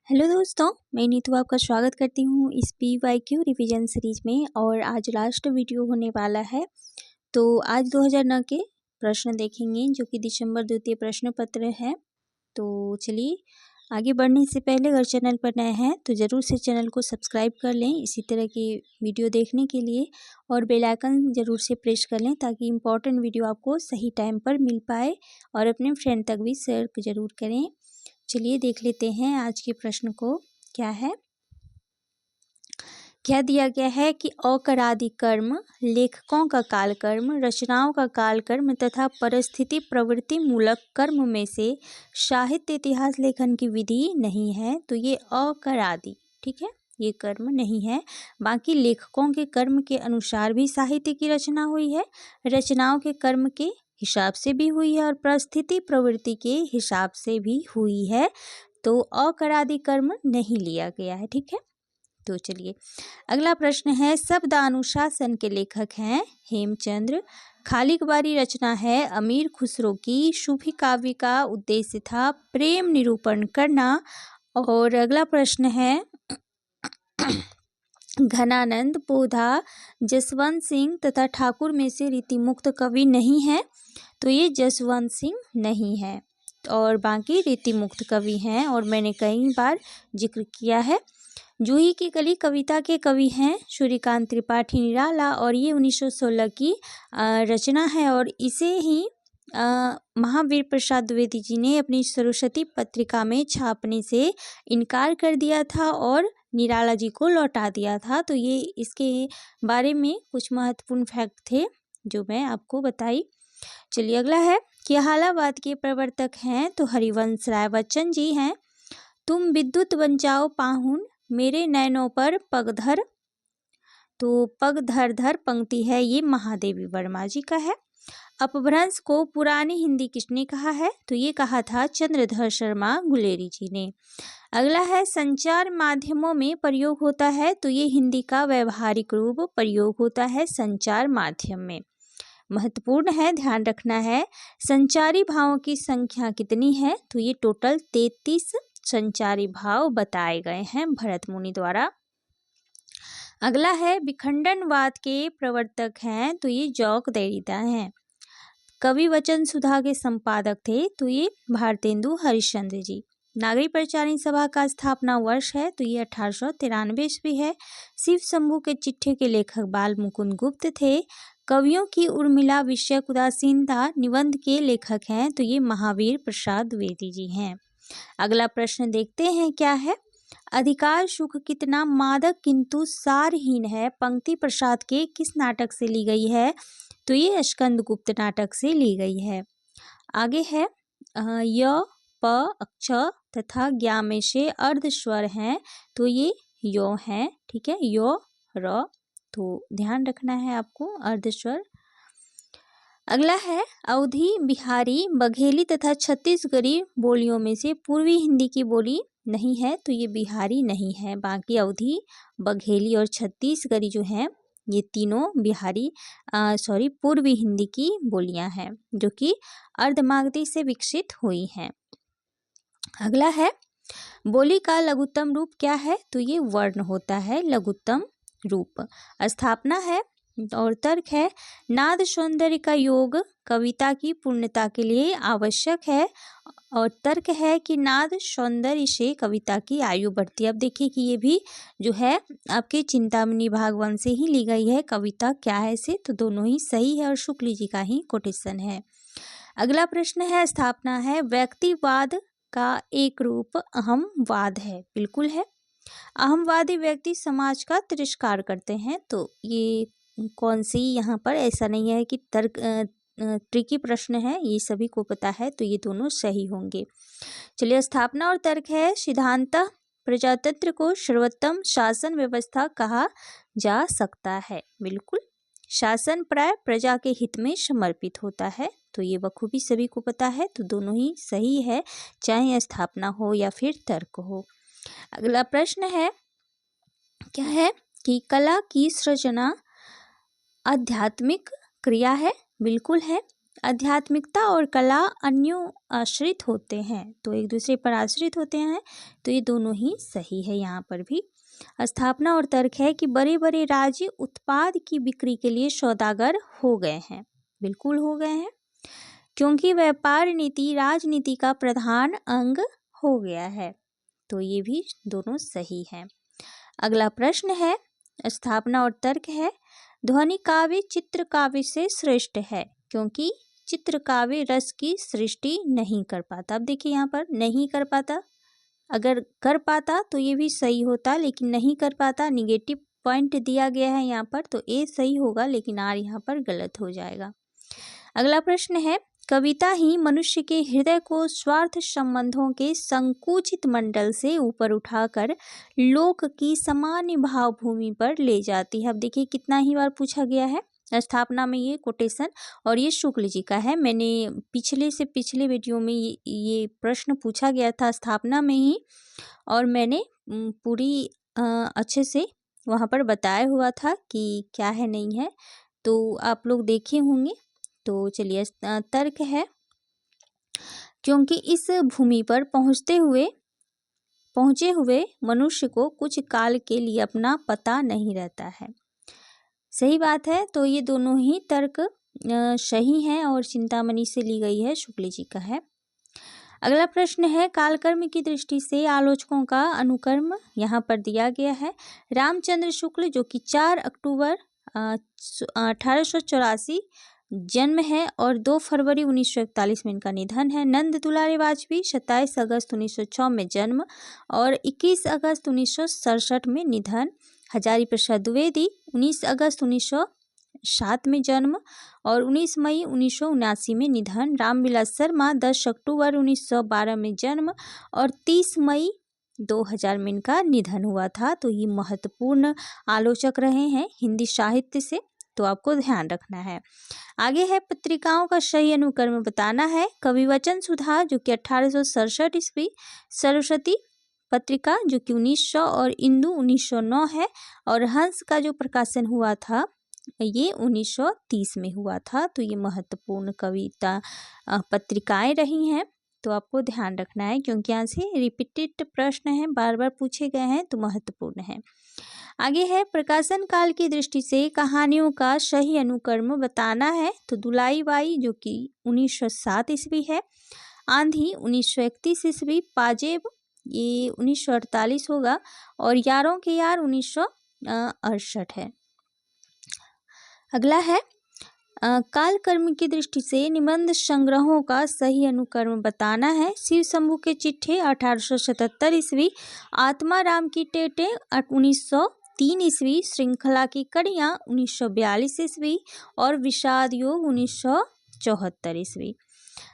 Hello दोस्तों, मैं नीतू आपका स्वागत करती हूँ इस PYQ रिवीजन सीरीज में। और आज लास्ट वीडियो होने वाला है। तो आज 2009 के प्रश्न देखेंगे जो कि दिसंबर द्वितीय प्रश्न पत्र है। तो चलिए आगे बढ़ने से पहले अगर चैनल पर नए हैं तो ज़रूर से चैनल को सब्सक्राइब कर लें इसी तरह की वीडियो देखने के लिए, और बेल आइकन ज़रूर से प्रेस कर लें ताकि इम्पोर्टेंट वीडियो आपको सही टाइम पर मिल पाए, और अपने फ्रेंड तक भी शेयर ज़रूर करें। चलिए देख लेते हैं आज के प्रश्न को। क्या है, क्या दिया गया है कि अकरादि कर्म, लेखकों का काल कर्म, रचनाओं का काल कर्म तथा परिस्थिति प्रवृत्ति मूलक कर्म में से साहित्य इतिहास लेखन की विधि नहीं है। तो ये अकरादि, ठीक है, ये कर्म नहीं है। बाकी लेखकों के कर्म के अनुसार भी साहित्य की रचना हुई है, रचनाओं के कर्म के हिसाब से भी हुई है, और परिस्थिति प्रवृत्ति के हिसाब से भी हुई है। तो अकरादि कर्म नहीं लिया गया है, ठीक है। तो चलिए अगला प्रश्न है, शब्दानुशासन के लेखक हैं हेमचंद्र। खालिकबारी रचना है अमीर खुसरो की। सूफी काव्य का उद्देश्य था प्रेम निरूपण करना। और अगला प्रश्न है, घनानंद, पोधा, जसवंत सिंह तथा ठाकुर में से रीतिमुक्त कवि नहीं है। तो ये जसवंत सिंह नहीं है, और बाकी रीतिमुक्त कवि हैं, और मैंने कई बार जिक्र किया है। जूही की कली कविता के कवि हैं सूर्यकांत त्रिपाठी निराला, और ये 1916 की रचना है। और इसे ही महावीर प्रसाद द्विवेदी जी ने अपनी सरस्वती पत्रिका में छापने से इनकार कर दिया था और निराला जी को लौटा दिया था। तो ये इसके बारे में कुछ महत्वपूर्ण फैक्ट थे जो मैं आपको बताई। चलिए अगला है कि हालावाद के प्रवर्तक हैं तो हरिवंश राय बच्चन जी हैं। तुम विद्युत बन जाओ पाहुन, मेरे नैनों पर पगधर। तो पगधर धर पंक्ति है, ये महादेवी वर्मा जी का है। अपभ्रंश को पुरानी हिंदी किसने कहा है? तो ये कहा था चंद्रधर शर्मा गुलेरी जी ने। अगला है, संचार माध्यमों में प्रयोग होता है। तो ये हिंदी का व्यवहारिक रूप प्रयोग होता है संचार माध्यम में। महत्वपूर्ण है, ध्यान रखना है। संचारी भावों की संख्या कितनी है? तो ये टोटल 33 संचारी भाव बताए गए हैं भरत मुनि द्वारा। अगला है, विखंडनवाद के प्रवर्तक हैं तो ये जॉक देरिदा हैं। कवि वचन सुधा के संपादक थे तो ये भारतेंदु हरिश्चंद्र जी। नागरिक प्रचारिणी सभा का स्थापना वर्ष है तो ये 1893 ईस्वी है। शिव शंभू के चिट्ठे के लेखक बाल मुकुंद गुप्त थे। कवियों की उर्मिला विषयक उदासीनता निबंध के लेखक हैं तो ये महावीर प्रसाद द्विवेदी जी हैं। अगला प्रश्न देखते हैं, क्या है, अधिकार सुख कितना मादक किंतु सारहीन है, पंक्ति प्रसाद के किस नाटक से ली गई है? तो ये स्कंदगुप्त नाटक से ली गई है। आगे है, य प अक्ष तथा ज्ञा में से अर्ध स्वर हैं तो ये यो हैं, ठीक है, यो र। तो ध्यान रखना है आपको अर्ध स्वर। अगला है, अवधी, बिहारी, बघेली तथा छत्तीसगढ़ी बोलियों में से पूर्वी हिंदी की बोली नहीं है तो ये बिहारी नहीं है। बाकी अवधी, बघेली और छत्तीसगढ़ी जो हैं ये तीनों पूर्वी हिंदी की बोलियां हैं जो कि अर्धमागधी से विकसित हुई हैं। अगला है, बोली का लघुत्तम रूप क्या है? तो ये वर्ण होता है लघुत्तम रूप। स्थापना है और तर्क है, नाद सौंदर्य का योग कविता की पूर्णता के लिए आवश्यक है। और तर्क है कि नाद सौंदर्य से कविता की आयु बढ़ती है। अब देखिए कि ये भी जो है आपके चिंतामणि भागवत से ही ली गई है। कविता क्या है से, तो दोनों ही सही है और शुक्ल जी का ही कोटेशन है। अगला प्रश्न है, स्थापना है, व्यक्तिवाद का एक रूप अहमवाद है। बिल्कुल है, अहमवादी व्यक्ति समाज का तिरस्कार करते हैं। तो ये कौन सी, यहाँ पर ऐसा नहीं है कि तर्क ट्रिकी प्रश्न है, ये सभी को पता है तो ये दोनों सही होंगे। चलिए, स्थापना और तर्क है, सिद्धांतः प्रजातंत्र को सर्वोत्तम शासन व्यवस्था कहा जा सकता है। बिल्कुल, शासन प्राय प्रजा के हित में समर्पित होता है। तो ये बखूबी सभी को पता है तो दोनों ही सही है, चाहे स्थापना हो या फिर तर्क हो। अगला प्रश्न है, क्या है कि कला की सृजना आध्यात्मिक क्रिया है। बिल्कुल है, आध्यात्मिकता और कला अन्यों आश्रित होते हैं, तो एक दूसरे पर आश्रित होते हैं, तो ये दोनों ही सही है। यहाँ पर भी स्थापना और तर्क है कि बड़े बड़े राज्य उत्पाद की बिक्री के लिए सौदागर हो गए हैं, बिल्कुल हो गए हैं, क्योंकि व्यापार नीति राजनीति का प्रधान अंग हो गया है, तो ये भी दोनों सही हैं। अगला प्रश्न है, स्थापना और तर्क है, ध्वनि काव्य चित्र काव्य से श्रेष्ठ है, क्योंकि चित्र काव्य रस की सृष्टि नहीं कर पाता। अब देखिए यहाँ पर नहीं कर पाता, अगर कर पाता तो ये भी सही होता, लेकिन नहीं कर पाता, निगेटिव पॉइंट दिया गया है यहाँ पर, तो ए सही होगा, लेकिन आर यहाँ पर गलत हो जाएगा। अगला प्रश्न है, कविता ही मनुष्य के हृदय को स्वार्थ संबंधों के संकुचित मंडल से ऊपर उठाकर लोक की सामान्य भावभूमि पर ले जाती है। अब देखिए कितना ही बार पूछा गया है स्थापना में ये कोटेशन, और ये शुक्ल जी का है। मैंने पिछले वीडियो में ये प्रश्न पूछा गया था स्थापना में ही, और मैंने पूरी अच्छे से वहाँ पर बताया हुआ था कि क्या है नहीं है, तो आप लोग देखे होंगे। तो चलिए तर्क है, क्योंकि इस भूमि पर पहुँचे हुए मनुष्य को कुछ काल के लिए अपना पता नहीं रहता है। सही बात है, तो ये दोनों ही तर्क सही हैं और चिंतामणि से ली गई है, शुक्ल जी का है। अगला प्रश्न है, कालकर्म की दृष्टि से आलोचकों का अनुकर्म यहाँ पर दिया गया है। रामचंद्र शुक्ल जो कि 4 अक्टूबर 1884 जन्म है और 2 फरवरी 1941 में इनका निधन है। नंद दुलारे वाजपेयी 27 अगस्त 1906 में जन्म और 21 अगस्त 1967 में निधन। हजारी प्रसाद द्विवेदी 19 अगस्त 1907 में जन्म और 19 मई 1979 में निधन। रामविलास शर्मा 10 अक्टूबर 1912 में जन्म और 30 मई 2000 में इनका निधन हुआ था। तो ये महत्वपूर्ण आलोचक रहे हैं हिंदी साहित्य से, तो आपको ध्यान रखना है। आगे है, पत्रिकाओं का सही अनुक्रम बताना है। कवि वचन सुधा जो कि 1867 ईस्वी, सरस्वती पत्रिका जो कि 1900 और इंदु 1909 है, और हंस का जो प्रकाशन हुआ था ये 1930 में हुआ था। तो ये महत्वपूर्ण कविता पत्रिकाएं रही हैं, तो आपको ध्यान रखना है, क्योंकि यहाँ से रिपीटेड प्रश्न हैं, बार बार पूछे गए हैं, तो महत्वपूर्ण है। आगे है, प्रकाशन काल की दृष्टि से कहानियों का सही अनुक्रम बताना है। तो दुलाई बाई जो कि 1907 ईस्वी है, आंधी 1931 ईस्वी, पाजेब ये 1948 होगा, और यारों के यार 1968 है। अगला है, काल कर्म की दृष्टि से निबंध संग्रहों का सही अनुक्रम बताना है। शिव शंभू के चिट्ठे 1877 ईस्वी, आत्माराम की टेटे 1903 ईस्वी, श्रृंखला की कड़ियाँ 1942 ईस्वी और विषाद योग 1974 ईस्वी।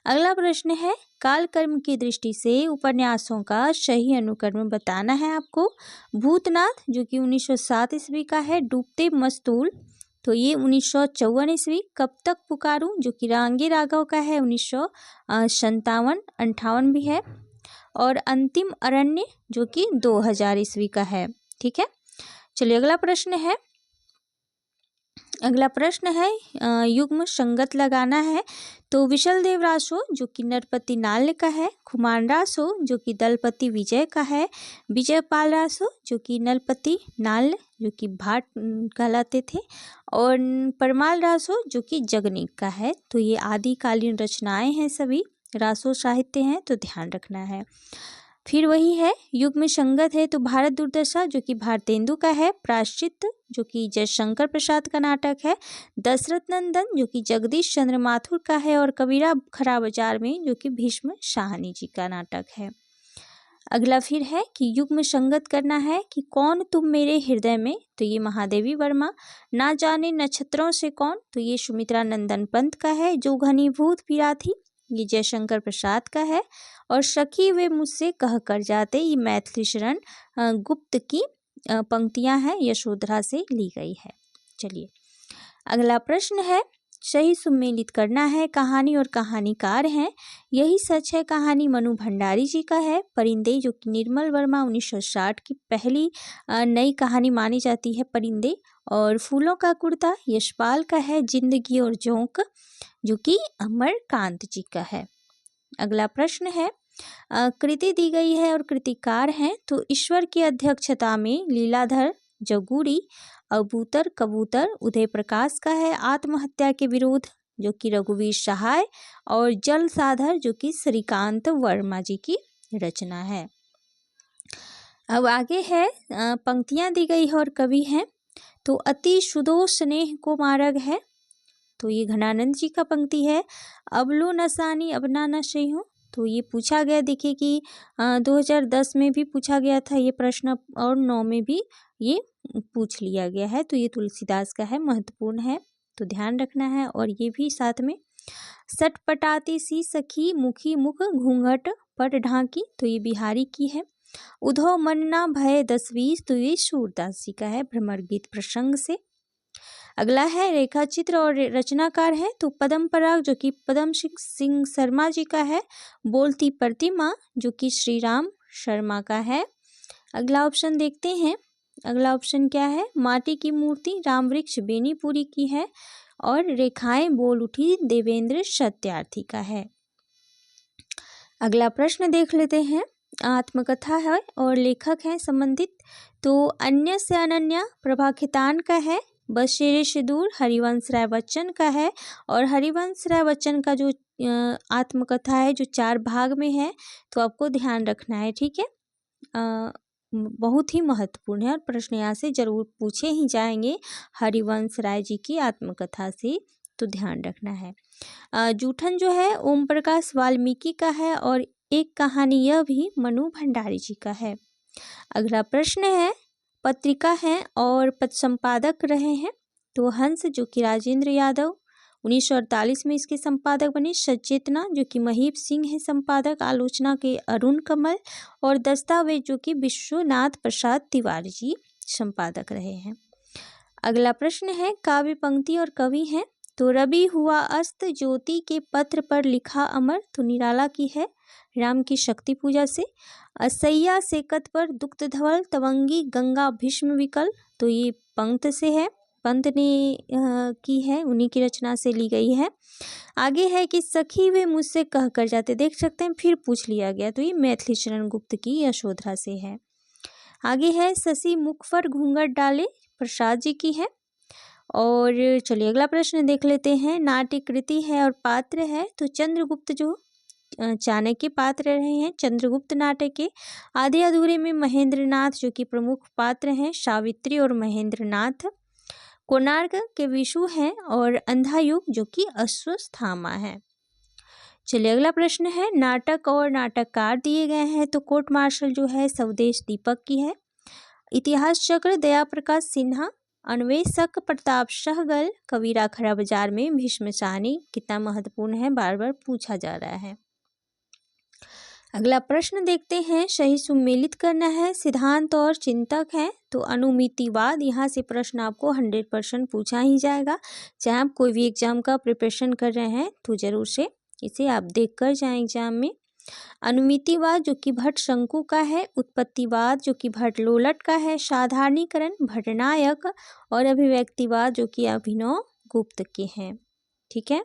अगला प्रश्न है, काल कर्म की दृष्टि से उपन्यासों का सही अनुक्रम बताना है आपको। भूतनाथ जो कि 1907 ईस्वी का है, डूबते मस्तूल तो ये 1954 ईस्वी, कब तक पुकारूं जो कि रांगे राघव का है 1957-58 भी है, और अंतिम अरण्य जो कि 2000 ईस्वी का है। ठीक है, चलिए अगला प्रश्न है युग्म संगत लगाना है। तो विशल देव रासो जो कि नरपति नाल्य का है, खुमान रासो जो कि दलपति विजय का है, विजयपाल रासो जो कि नलपति नाल्य जो कि भाट कहलाते थे, और परमाल रासो जो कि जगनीक का है। तो ये आदिकालीन रचनाएं हैं, सभी रासो साहित्य हैं, तो ध्यान रखना है। फिर वही है, युग्म संगत है तो भारत दुर्दशा जो कि भारतेंदु का है, प्रायश्चित जो कि जयशंकर प्रसाद का नाटक है, दशरथ नंदन जो कि जगदीश चंद्र माथुर का है, और कबीरा खरा बाजार में जो कि भीष्म शाहनी जी का नाटक है। अगला फिर है कि युग्म संगत करना है कि कौन तुम मेरे हृदय में, तो ये महादेवी वर्मा, ना जाने नक्षत्रों से कौन, तो ये सुमित्रा नंदन पंत का है, जो घनीभूत पीड़ा थी ये जयशंकर प्रसाद का है, और सखी वे मुझसे कह कर जाते ये मैथिली शरण गुप्त की पंक्तियां हैं, यशोधरा से ली गई है। चलिए अगला प्रश्न है, सही सुमेलित करना है। कहानी और कहानीकार हैं, यही सच है कहानी मनु भंडारी जी का है, परिंदे जो कि निर्मल वर्मा 1960 की पहली नई कहानी मानी जाती है परिंदे, और फूलों का कुर्ता यशपाल का है, जिंदगी और जोंक जो कि अमरकांत जी का है। अगला प्रश्न है, कृति दी गई है और कृतिकार हैं, तो ईश्वर की अध्यक्षता में लीलाधर जगूरी, अबूतर कबूतर उदय प्रकाश का है आत्महत्या के विरोध, जो कि रघुवीर सहाय, और जल साधर जो कि श्रीकांत वर्मा जी की रचना है। अब आगे है, पंक्तियां दी गई है और कवि हैं, तो अति सुदो स्नेह को मार्ग है, तो ये घनानंद जी का पंक्ति है। अबलो नसानी अब ना नशे हो, तो ये पूछा गया, देखिए कि 2010 में भी पूछा गया था ये प्रश्न और 9 में भी ये पूछ लिया गया है, तो ये तुलसीदास का है, महत्वपूर्ण है, तो ध्यान रखना है। और ये भी साथ में, सटपटाती सी सखी मुखी मुख घूंघट पट ढांकी, तो ये बिहारी की है। उधो मन ना भय 10-20, तो ये सूरदास जी का है, भ्रमर गीत प्रसंग से। अगला है, रेखा चित्र और रचनाकार है, तो पदम पराग जो कि पदम सिंह शर्मा जी का है। बोलती प्रतिमा जो कि श्री राम शर्मा का है। अगला ऑप्शन देखते हैं, अगला ऑप्शन क्या है, माटी की मूर्ति राम वृक्ष बेनीपुरी की है, और रेखाएं बोल उठी देवेंद्र सत्यार्थी का है। अगला प्रश्न देख लेते हैं, आत्मकथा है और लेखक हैं संबंधित, तो अन्य से अनन्या प्रभा खितान का है। बशेरे से दूर हरिवंश राय बच्चन का है, और हरिवंश राय बच्चन का जो आत्मकथा है जो 4 भाग में है, तो आपको ध्यान रखना है, ठीक है। बहुत ही महत्वपूर्ण है और प्रश्न यहाँ से जरूर पूछे ही जाएंगे हरिवंश राय जी की आत्मकथा से, तो ध्यान रखना है। जूठन जो है ओम प्रकाश वाल्मीकि का है, और एक कहानी यह भी मनु भंडारी जी का है। अगला प्रश्न है, पत्रिका है और पद संपादक रहे हैं, तो हंस जो कि राजेंद्र यादव 1948 में इसके संपादक बने। सचेतना जो कि महीप सिंह है संपादक, आलोचना के अरुण कमल, और दस्तावेज जो कि विश्वनाथ प्रसाद तिवारी जी संपादक रहे हैं। अगला प्रश्न है, काव्य पंक्ति और कवि हैं, तो रवि हुआ अस्त ज्योति के पत्र पर लिखा अमर, तो निराला की है, राम की शक्ति पूजा से। असैया सेकत पर दुग्ध धवल तवंगी गंगा भीष्म विकल, तो ये पंत से है, पंत ने की है, उन्हीं की रचना से ली गई है। आगे है कि सखी वे मुझसे कह कर जाते, देख सकते हैं फिर पूछ लिया गया, तो ये मैथिली शरण गुप्त की यशोधरा से है। आगे है, शशि मुख पर घूंघट डाले, प्रसाद जी की है। और चलिए अगला प्रश्न देख लेते हैं, नाट्य कृति है और पात्र है, तो चंद्रगुप्त जो चाणक्य पात्र रहे हैं चंद्रगुप्त नाटक के। आधे अधूरे में महेंद्रनाथ जो कि प्रमुख पात्र हैं, सावित्री और महेंद्रनाथ। कोणार्क के विशु हैं, और अंधा युग जो कि अश्वत्थामा है। चलिए अगला प्रश्न है, नाटक और नाटककार दिए गए हैं, तो कोर्ट मार्शल जो है स्वदेश दीपक की है। इतिहास चक्र दया प्रकाश सिन्हा। अन्वेषक प्रताप सहगल। कबीरा खड़ा बाजार में भीष्म साहनी, कितना महत्वपूर्ण है, बार बार पूछा जा रहा है। अगला प्रश्न देखते हैं, सही सुमेलित करना है, सिद्धांत और चिंतक है, तो अनुमितिवाद, यहाँ से प्रश्न आपको 100% पूछा ही जाएगा, चाहे आप कोई भी एग्जाम का प्रिपरेशन कर रहे हैं तो जरूर से इसे आप देख कर जाएं एग्जाम में। अनुमितिवाद जो कि भट्ट शंकु का है, उत्पत्तिवाद जो कि भट्ट लोलट का है, साधारणीकरण भट्टनायक, और अभिव्यक्तिवाद जो कि अभिनव गुप्त के हैं, ठीक है।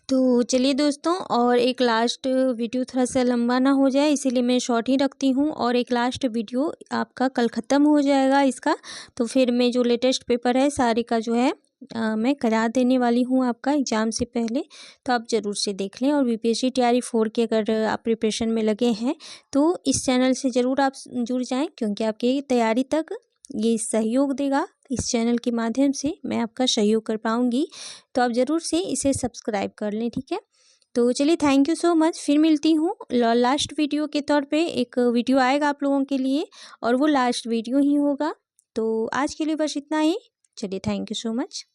तो चलिए दोस्तों, और एक लास्ट वीडियो, थोड़ा सा लंबा ना हो जाए इसीलिए मैं शॉर्ट ही रखती हूँ, और एक लास्ट वीडियो आपका कल ख़त्म हो जाएगा इसका, तो फिर मैं जो लेटेस्ट पेपर है सारे का जो है मैं करा देने वाली हूँ आपका एग्ज़ाम से पहले, तो आप ज़रूर से देख लें। और बीपीएससी तैयारी 4 की अगर आप प्रिपरेशन में लगे हैं तो इस चैनल से ज़रूर आप जुड़ जाएँ, क्योंकि आपकी तैयारी तक ये सहयोग देगा, इस चैनल के माध्यम से मैं आपका सहयोग कर पाऊँगी, तो आप ज़रूर से इसे सब्सक्राइब कर लें, ठीक है। तो चलिए, थैंक यू सो मच, फिर मिलती हूँ लास्ट वीडियो के तौर पे, एक वीडियो आएगा आप लोगों के लिए और वो लास्ट वीडियो ही होगा। तो आज के लिए बस इतना ही, चलिए थैंक यू सो मच।